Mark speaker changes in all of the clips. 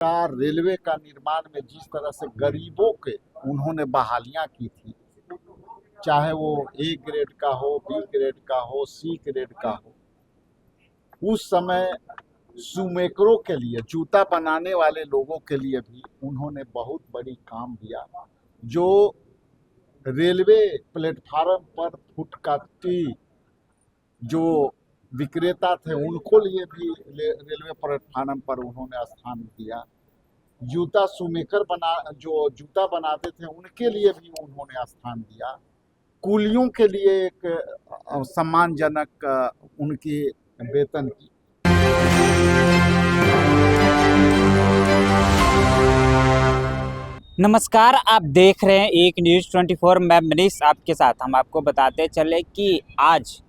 Speaker 1: का रेलवे का निर्माण में जिस तरह से गरीबों के उन्होंने बहालियां की थी, चाहे वो ए ग्रेड का हो, बी ग्रेड का हो, सी ग्रेड का हो, उस समय शूमेकरों के लिए, जूता बनाने वाले लोगों के लिए भी उन्होंने बहुत बड़ी काम दिया। जो रेलवे प्लेटफार्म पर फुटपाथी जो विक्रेता थे उनको लिए भी रेलवे प्लेटफार्म पर उन्होंने स्थान दिया। जूता शूमेकर जो जूता बनाते थे उनके लिए भी उन्होंने स्थान दिया। कुलियों के लिए एक सम्मानजनक उनकी वेतन की।
Speaker 2: नमस्कार, आप देख रहे हैं एक न्यूज़ 24। मैं मनीष आपके साथ। हम आपको बताते चले कि आज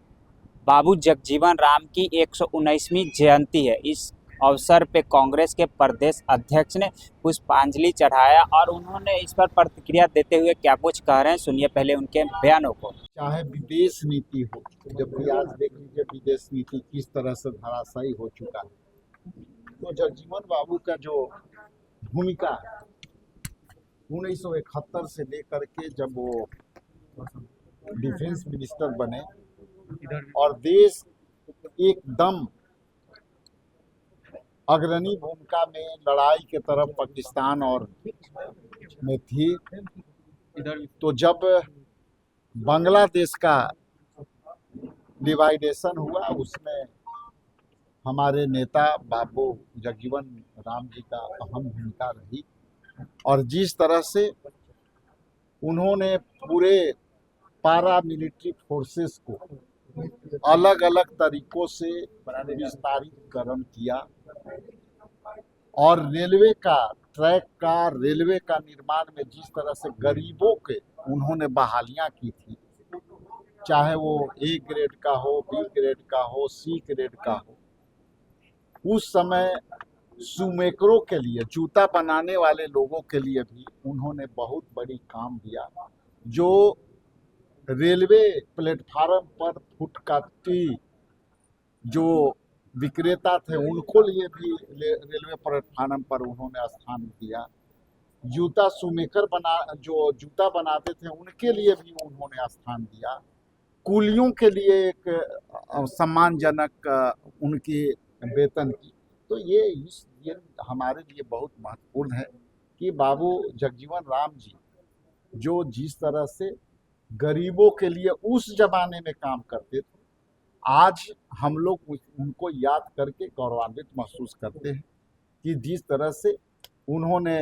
Speaker 2: बाबू जगजीवन राम की 119वीं जयंती है। इस अवसर पे कांग्रेस के प्रदेश अध्यक्ष ने पुष्पांजलि चढ़ाया और उन्होंने इस पर प्रतिक्रिया देते हुए क्या कुछ कह रहे हैं, सुनिए पहले उनके बयानों को।
Speaker 1: चाहे विदेश नीति हो, जबकि आज देख लीजिए विदेश नीति किस तरह से धराशायी हो चुका है। तो जगजीवन बाबू का जो भूमिका है 1971 से लेकर के जब वो डिफेंस मिनिस्टर बने और देश एकदम अग्रणी भूमिका में लड़ाई के तरफ पाकिस्तान और में थी, तो जब बांग्लादेश का डिवाइडेशन हुआ उसमें हमारे नेता बाबू जगजीवन राम जी का अहम भूमिका रही। और जिस तरह से उन्होंने पूरे पारा मिलिट्री फोर्सेस को अलग अलग तरीकों से विस्तारीकरण किया और रेलवे का निर्माण में जिस तरह से गरीबों के उन्होंने बहालियां की थी, चाहे वो ए ग्रेड का हो, बी ग्रेड का हो, सी ग्रेड का हो, उस समय शूमेकरों के लिए, जूता बनाने वाले लोगों के लिए भी उन्होंने बहुत बड़ी काम दिया। जो रेलवे प्लेटफार्म पर फुटपाथी जो विक्रेता थे उनको लिए भी रेलवे प्लेटफार्म पर उन्होंने स्थान दिया। जूता शूमेकर जो जूता बनाते थे उनके लिए भी उन्होंने स्थान दिया। कुलियों के लिए एक सम्मानजनक उनकी वेतन की। तो ये हमारे लिए बहुत महत्वपूर्ण है कि बाबू जगजीवन राम जी जो जिस तरह से गरीबों के लिए उस जमाने में काम करते थे, आज हम लोग उनको याद करके गौरवान्वित महसूस करते हैं कि जिस तरह से उन्होंने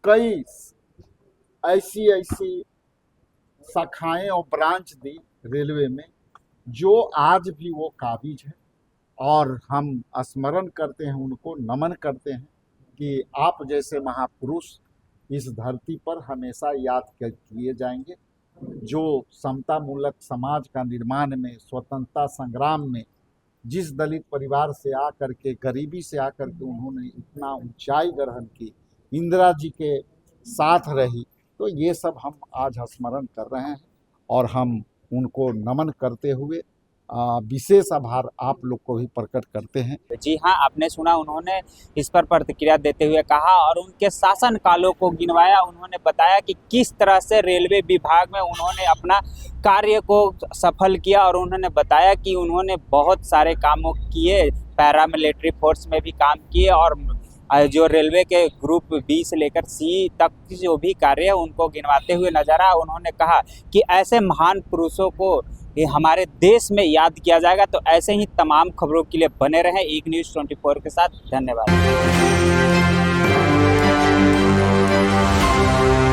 Speaker 1: कई ऐसी शाखाएं और ब्रांच दी रेलवे में, जो आज भी वो काबिज है। और हम स्मरण करते हैं, उनको नमन करते हैं कि आप जैसे महापुरुष इस धरती पर हमेशा याद किए जाएंगे, जो समता मूलक समाज का निर्माण में, स्वतंत्रता संग्राम में जिस दलित परिवार से आकर के, गरीबी से आकर के उन्होंने इतना ऊंचाई ग्रहण की, इंदिरा जी के साथ रही, तो ये सब हम आज स्मरण कर रहे हैं और हम उनको नमन करते हुए विशेष आभार आप लोग को भी प्रकट करते हैं।
Speaker 2: जी हाँ, आपने सुना, उन्होंने इस पर प्रतिक्रिया देते हुए कहा और उनके शासन कालों को गिनवाया। उन्होंने बताया कि किस तरह से रेलवे विभाग में उन्होंने अपना कार्य को सफल किया और उन्होंने बताया कि उन्होंने बहुत सारे कामों किए, पैरामिलिट्री फोर्स में भी काम किए और जो रेलवे के ग्रुप बी से लेकर सी तक जो भी कार्य है उनको गिनवाते हुए नजर आया। उन्होंने कहा कि ऐसे महान पुरुषों को ये हमारे देश में याद किया जाएगा। तो ऐसे ही तमाम खबरों के लिए बने रहें एक न्यूज़ 24 के साथ। धन्यवाद।